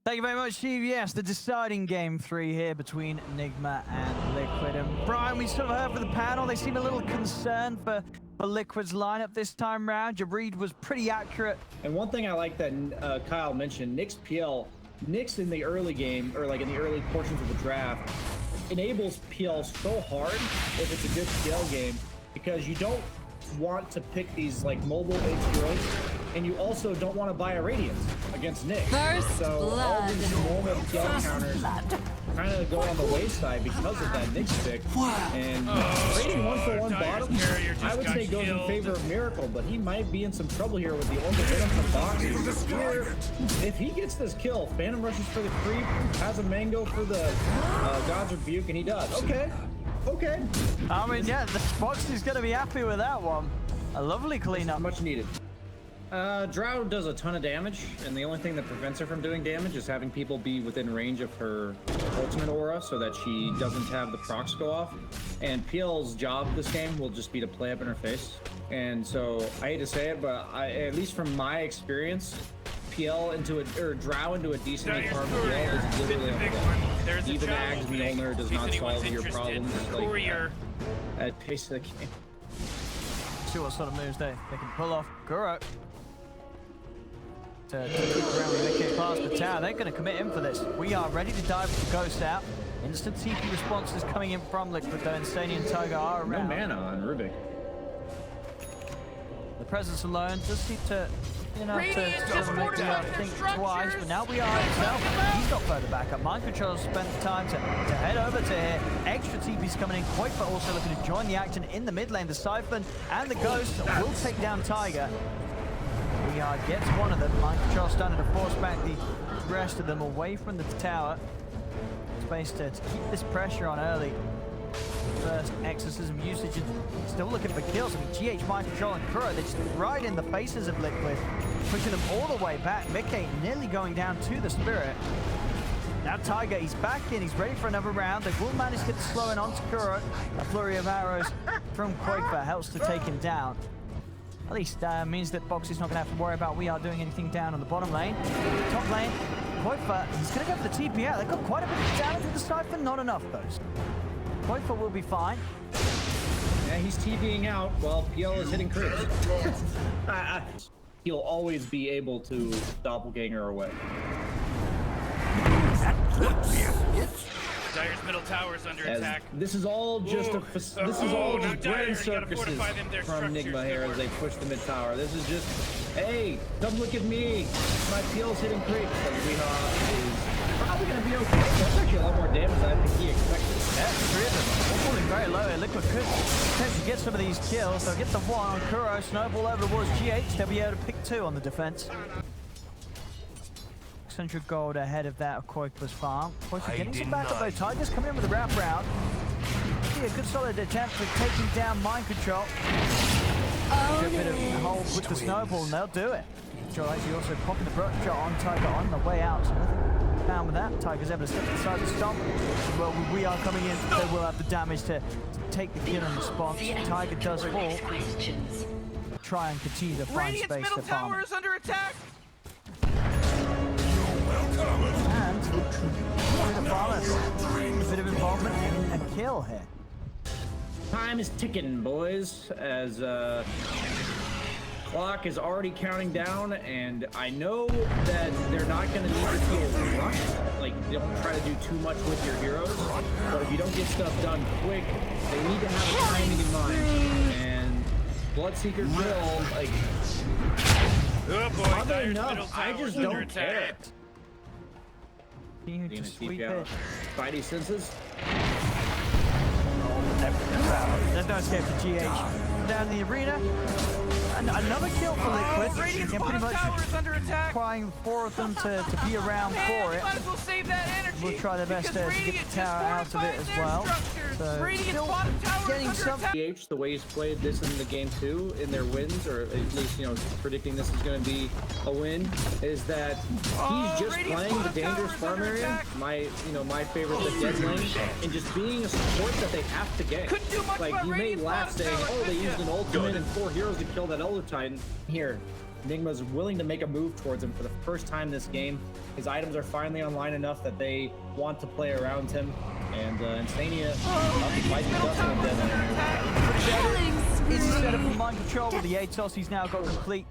Thank you very much, Steve. Yes, the deciding game 3 here between Nigma and Liquid. And Brian, we sort of heard from the panel, they seem a little concerned for Liquid's lineup this time round. Your read was pretty accurate. And one thing I like that Kyle mentioned, Nyx in the early game, or like in the early portions of the draft, enables PL so hard if it's a good scale game, because you don't want to pick these like mobile heroes, and you also don't want to buy a Radiance against Nyx. So all these normal PL counters kind of go on the wayside because of that Nyx pick. And trading 1-for-1 bottom, I would say goes in favor of Miracle, but he might be in some trouble here with the Orbital Venom from boxes. Here, if he gets this kill, Phantom rushes for the creep, has a mango for the God's Rebuke, and he does. Okay. I mean, yeah, the Fox is going to be happy with that one. A lovely cleanup. Much needed. Drow does a ton of damage, and the only thing that prevents her from doing damage is having people be within range of her ultimate aura so that she doesn't have the procs go off. And PL's job this game will just be to play up in her face. And so, I hate to say it, but at least from my experience, PL into or Drow into a decently farmed PL is literally unplayable. Even Ags Mjolnir does not solve your problems like at pace of the game. See what sort of moves they can pull off. Kuro to keep around with Mickey past the tower. They're going to commit in for this. We are ready to dive with the Ghost out. Instant TP responses coming in from Liquid, though Insania and Tiger are around. No mana on Rubik. The presence alone does seem to, you know, to make me think twice, but now we are himself. He's got further back up. Mind Control spent the time to head over to here. Extra TP's coming in. Koifa also looking to join the action in the mid lane. The Siphon and the Ghost will take down Tiger. We gets one of them. Mind Control starting to force back the rest of them away from the tower. Space to keep this pressure on early. First exorcism usage and still looking for kills. I mean, GH, Mind Control, and Kuro, they're just right in the faces of Liquid, pushing them all the way back. Mickey nearly going down to the Spirit. Now Tiger, he's back in, he's ready for another round. They will manage to get the slow in onto Kuro. A flurry of arrows from Koifa helps to take him down. At least means that Boxy's not going to have to worry about we are doing anything down on the bottom lane. Top lane, Koifa, he's going to go for the TP out. They've got quite a bit of damage with the Siphon, not enough though. Koifa will be fine. Yeah, he's TPing out while PL is hitting crits. He'll always be able to doppelganger away. Dire's middle tower is under attack. This is all just brain circuses from Nigma here as they push the mid tower. This is just, hey, come look at me. My PL's hitting crits. And Hgihlights is probably going to be okay. That's actually a lot more damage than I think he expected. Yeah, 3 of them. All falling very low. Liquid could potentially get some of these kills. They'll get the 1 on Kuro. Snowball over towards GH. They'll be able to pick 2 on the defense. 600 gold ahead of that of Koifa's farm. Koifa getting some backup though. Tiger's coming in with a wrap round. A good solid attempt at taking down Mind Control. A bit of hold with the snowball and they'll do it. Actually also popping the brook shot on Tiger on the way out. So nothing found with that. Tiger's able to step inside the stomp. Well, we are coming in. They will have the damage to take the kill in response. Tiger does fall. Try and continue to find space to farm. Tower is under attack. And a bit of involvement in a kill here. Time is ticking, boys, as clock is already counting down, and I know that they're not going to need to feel rushed. Like, don't try to do too much with your heroes, but if you don't get stuff done quick, they need to have a timing in mind. And Bloodseeker will, like, oddly enough, I just don't care. Continue to sweep it. Spidey senses. There's no escape for GH. Down in the arena. And another kill for Liquid. And pretty much requiring 4 of them to be around for it. We'll try their best to get the tower out of it as well. So Radiant's still bottom tower getting is under some. attack. The way he's played this in the game 2 in their wins, or at least predicting this is going to be a win, is that he's just Radiant's playing the bottom dangerous tower is farm under area. attack. My favorite, the dead lane, and just being a support that they have to get. Couldn't do much Like about you may Radiant's laugh bottom saying, tower, "Oh, they could used ya?" an ultimate and 4 heroes to kill that Elder Titan." Here, Nigma's willing to make a move towards him for the first time this game. His items are finally online enough that they want to play around him. And Insania might be dusting a dead lane here. Instead of mind control with the Atos, he's now got complete.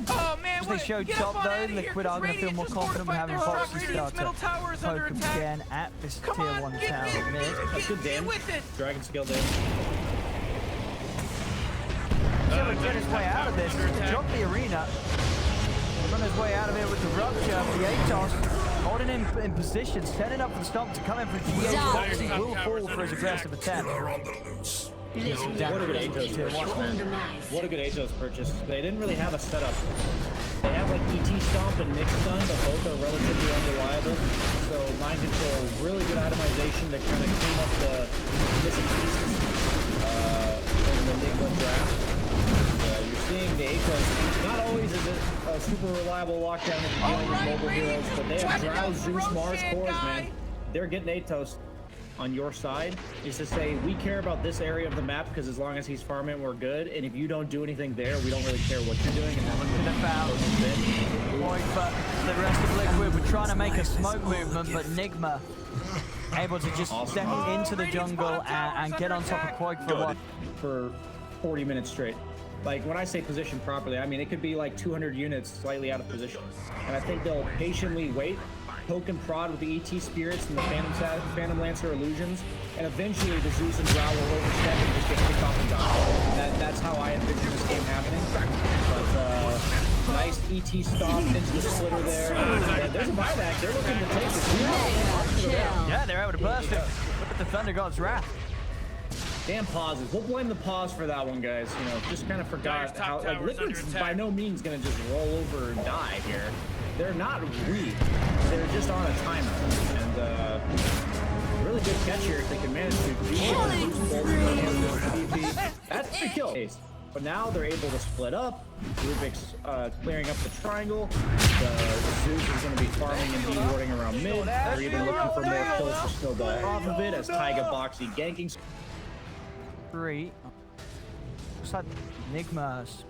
Oh man, As they showed top though, Liquid are going to feel more confident with having Foxy start to poke again at this tier 1 tower mid. That's good damage. Dragon skill damage. He's able to get his way out of this. Drop the arena. Run his way out of it with the rupture. The Atos holding him in position, setting up for the stomp to come in for GA. Foxy will fall for his aggressive attempt. What a good Atos purchase, man. What a good Atos purchase. They didn't really have a setup. They have like ET Stomp and Mix Stun, but both are relatively unreliable. So Mind Control, really good itemization to kind of clean up the missing pieces in the Nigma draft. You're seeing the Atos, not always is it a super reliable lockdown if you're dealing with mobile heroes, but they have Drow, Zeus, Mars cores, man. They're getting Atos on your side, is to say we care about this area of the map because as long as he's farming, we're good. And if you don't do anything there, we don't really care what you're doing. And But the rest of Liquid were trying to make a smoke movement, but Nigma able to just step into the jungle and get on top of Quake for 40 minutes straight. Like when I say position properly, I mean it could be like 200 units slightly out of position. And I think they'll patiently wait, poke and prod with the ET spirits and the Phantom Lancer illusions, and eventually the Zeus and Drow will overstep and just get kicked off and die. That's how I envision this game happening. But nice ET stomp into the splitter there. And there's a buyback. They're looking to take this. Yeah, they're able to burst it with the Thunder God's Wrath. Damn pauses. We'll blame the pause for that one, guys. Just kind of forgot how like Liquid's by no means gonna just roll over and die here. They're not weak. They're just on a timer. And really good catch here if they can manage to do that's the kill. But now they're able to split up. Rubik's clearing up the triangle. The Zeus is going to be farming and de-warding around mid. They're even looking for more kills to snowball off of it as Taiga Boxy ganking. 3. Looks like Nigma's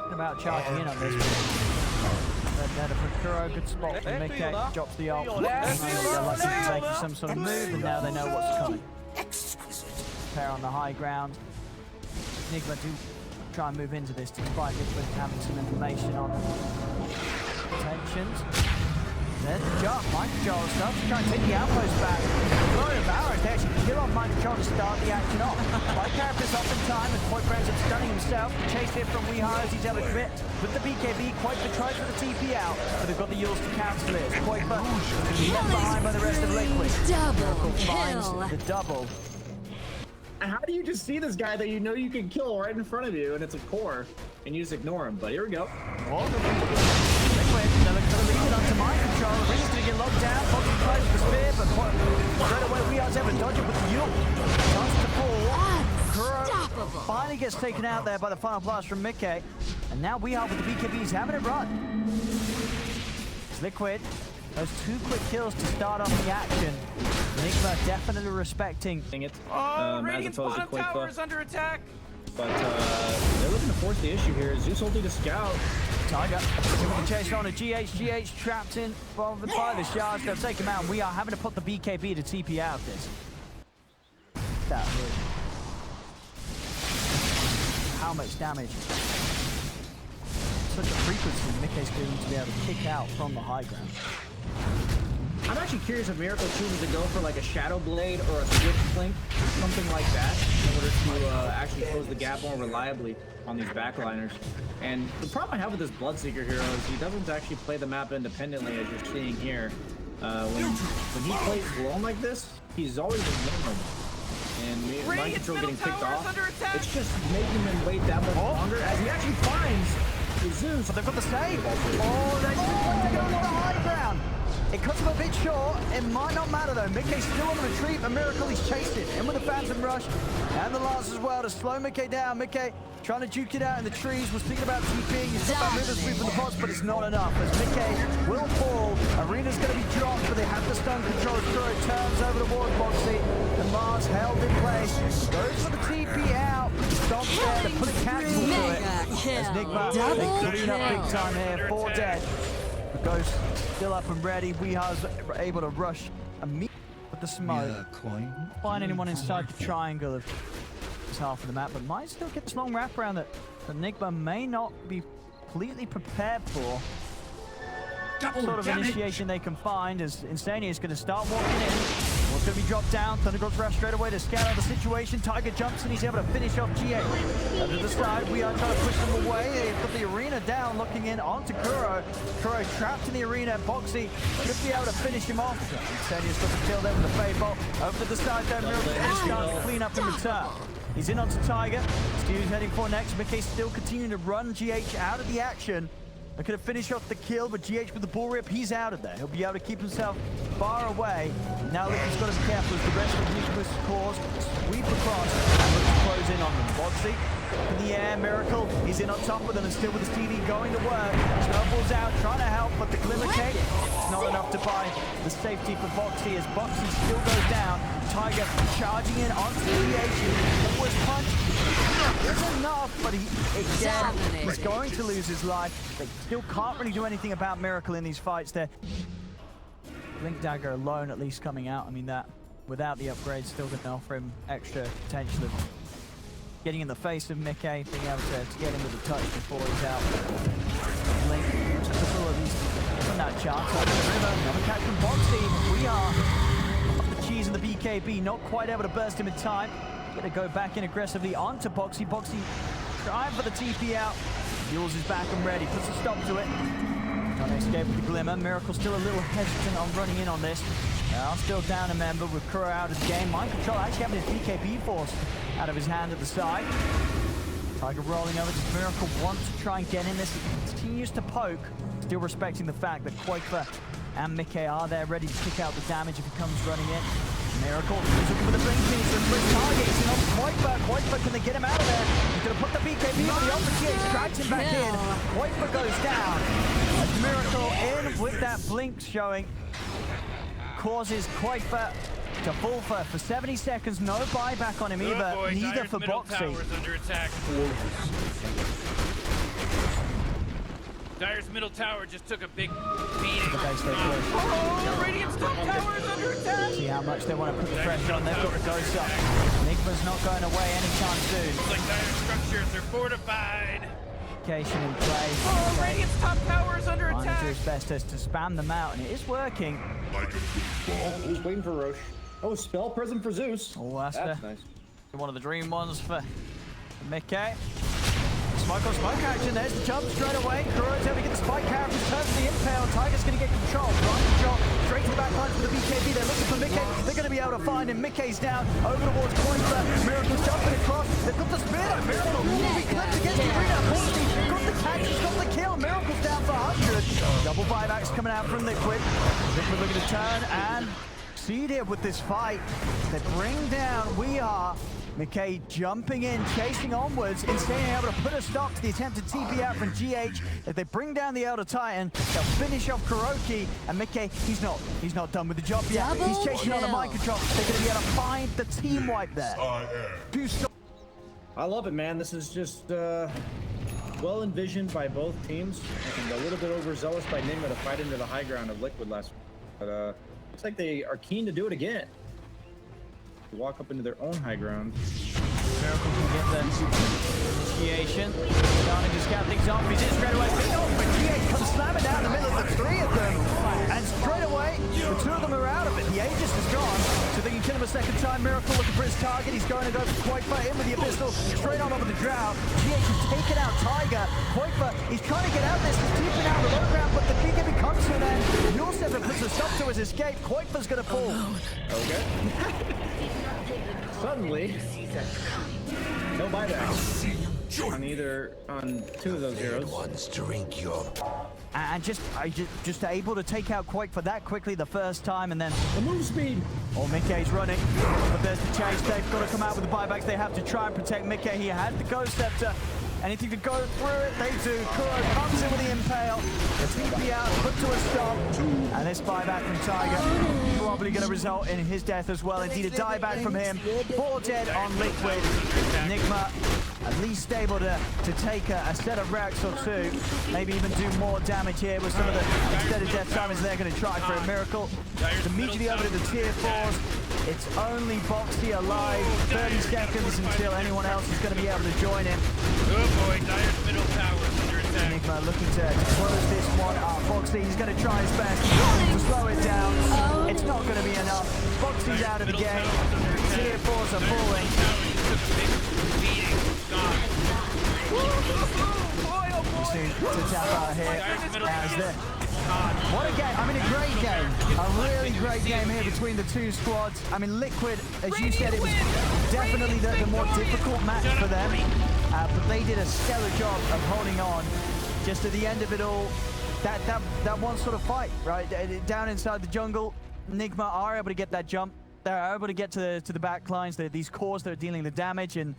about charging in on this one. They're for Kuro, good spot for Mickey. Drops the ult. They're likely to make some sort of move, and now they know what's coming. Pair on the high ground. Nigma do try and move into this despite Liquid having some information on tensions. There's the jump. Mind Control starts to try and take the outpost back. Flurry of arrows to actually kill off Mind Control to start the action off. By Carapace off in time as Quake ends up stunning himself. Chased here from Hgihlights, he's able to commit with the BKB. Quake tries for the TP out, but they've got the Yules to cancel it. Quake left behind by the rest of Liquid. Miracle finds the double. How do you just see this guy that you know you can kill right in front of you and it's a core and you just ignore him? But here we go. They're going to leave it onto Mind Control. Ring's going to get locked down. Foxy tries with the spear, but straight away Hgihlights able to dodge it with the Yule. Chance to fall. Kuro finally gets taken out there by the final blast from Mickey. And now Hgihlights with the BKBs having it run. It's Liquid. Those 2 quick kills to start off the action. Nigma definitely respecting it. Radiant's bottom tower is under attack. But they're looking to force the issue here. Zeus ulti to scout. Taiga chasing on a GH trapped in by the shards. They'll take him out, and we are having to put the BKB to TP out of this. That hurt. How much damage? Such a frequency Mickey's going to be able to kick out from the high ground. I'm actually curious if Miracle chooses to go for like a Shadow Blade or a Swift Clink, something like that, in order to actually close the gap more reliably on these backliners. And the problem I have with this Bloodseeker hero is he doesn't actually play the map independently, as you're seeing here. When he plays alone like this, he's always ignoring. And Mind Control getting picked off, it's just making him wait that much longer as he actually finds the Zeus. They've got the save. Oh, they're going on the high ground. It cuts him a bit short. It might not matter though. Mickey's still on the retreat. A miracle, he's chased it. In with the Phantom Rush and the Lance as well to slow Mickey down. Mickey trying to juke it out in the trees. Was thinking about TP. He's got that movement sweep from the bots, but it's not enough. As Mickey will fall. Arena's going to be dropped, but they have the stun control. Kuro turns over towards Boxy. And Mars held in place. Goes for the TP out. Stomps there to put a cancel to it. As Nigma, they clean up big time here. 4 dead. The Ghost still up and ready. Weeha's able to rush immediately with the smoke. Find anyone inside the triangle of this half of the map, but might still get this long wraparound that Nigma may not be completely prepared for. Sort of initiation they can find as Insania is going to start walking in. What's going to be dropped down? Thundergor's rush straight away to scout out the situation. Tiger jumps and he's able to finish off GA. Over the side, we are trying to push them away. They've got the arena down, looking in onto Kuro. Kuro trapped in the arena. Boxy should be able to finish him off. Insania's got the kill there with the Fade Bolt. Over to the side there, Miracle is done to clean up in return. He's in onto Tiger. Stu's heading for next. Mickey still continuing to run GH out of the action. They could have finished off the kill, but GH with the bull rip, he's out of there. He'll be able to keep himself far away. Now Liquid's got to be careful as the rest of Nigma's cores sweep across and look to close in on them. Boxy in the air, Miracle, he's in on top of them and still with the TV going to work. Snowball's out, trying to help, but the Glimmer Cake, it's not enough to buy the safety for Boxy as Boxy still goes down. Tiger charging in onto the GH. Was punch. It's enough, but he's going to lose his life. They still can't really do anything about Miracle in these fights there. Blink Dagger alone at least coming out. I mean, that without the upgrade still going to offer him extra potential of getting in the face of Mickey, being able to get him with a touch before he's out. Blink just to pull at least from that chance. Another catch from Boxy. We are the cheese and the BKB, not quite able to burst him in time. Gonna go back in aggressively onto Boxy. Boxy trying for the TP out. Yules is back and ready, puts a stop to it. Trying to escape with the Glimmer. Miracle still a little hesitant on running in on this. Still down a member with Kuro out of the game. Mind Control actually having his BKB force out of his hand at the side. Tiger rolling over to Miracle, wants to try and get in this. He continues to poke, still respecting the fact that Quaker and Mickey are there ready to kick out the damage if he comes running in. Miracle, he's looking for the blink piece with first target. He's on Quaker. Quaker, can they get him out of there? He's going to put the BKB on the opposite. Drags him back in. Quaker goes down. As Miracle in with that blink showing. Causes Quaker to fall for 70 seconds. No buyback on him either. Oh boy, neither Dyer's for middle Boxy. tower's under attack. Dyer's middle tower just took a big beating. Oh, Radiant's top tower is under attack. See how much they want to put the pressure on. They've got the dose up. Nigma's not going away anytime soon. It's like Dyer's structures are fortified. Location in place. Oh, Radiant's top tower is under Trying to do attack. his best to spam them out, and it is working. He's waiting for Roche. Oh, Spell Prism for Zeus. Oh, that's nice. One of the dream ones for Mickey. Smoke on smoke action. There's the jump straight away. Kuro's able to get the spike carry. Returns to the impale. Tiger's going to get control. Blind control. Straight to the back line for the BKB. They're looking for Mickey. They're going to be able to find him. Mickey's down. Over towards Quaker. Miracle's jumping across. They've got the spear. Miracle will be clipped against the arena. Boxy got the catch. He's got the kill. Miracle's down for 100. Double buybacks coming out from Liquid. Liquid looking to turn and succeed here with this fight. They bring down We Are. Mickey jumping in, chasing onwards, Insania able to put a stop to the attempted TP out from GH. If they bring down the Elder Titan, they'll finish off Kuroki. And Mickey, he's not done with the job yet. He's chasing on the mind control. They're going to be able to find the team wipe there. I love it, man. This is just well envisioned by both teams, and a little bit overzealous by Nigma to fight into the high ground of Liquid last week. But looks like they are keen to do it again. To walk up into their own high ground. Miracle can get the initiation. Starting to scout things off. He's in straight away. But GH comes slamming down the middle of the three of them. And straight away, the two of them are out of it. The Aegis is gone. So they can kill him a second time. Miracle looking for his target. He's going to go for Quaker in with the Abyssal. Straight on over the Drow. GH has taken out Tiger. Quaker, he's trying to get out this. He's keeping out the low ground, but the BKB comes to an end. Yulsev puts a stop to his escape. Quaker's going to fall. Okay. Suddenly, no buybacks on two of those heroes. Ones drink your and just able to take out Quake for that quickly the first time, and then the move speed. Oh, Mickey's running, but there's the chase. They've got to come out with the buybacks. They have to try and protect Mickey. He had the Ghost Scepter. Anything to go through it, they do. Kuro comes in with the Impale. The TP out, put to a stop. And this buyback from Tiger probably going to result in his death as well. Indeed, a dieback from him. 4 dead on Liquid. Nigma at least able to take a set of racks or 2. Maybe even do more damage here with some of the extended death timers they're going to try for a miracle. It's immediately over to the tier 4s. It's only Boxy alive. 30 seconds until anyone else is going to be able to join him. Oh boy, Dire's middle tower is under attack. Nigma looking to close this one up. Boxy, he's going to try his best to slow it down. It's not going to be enough. Boxy's out of the game. Tier 4s are falling. To tap out here. What a game. I mean, a great game. A really great game here between the 2 squads. I mean, Liquid, as you said, it was definitely the more difficult match for them. But they did a stellar job of holding on. Just at the end of it all, that one sort of fight, right? Down inside the jungle, Nigma are able to get that jump. They're able to get to the back lines. These cores that are dealing the damage, and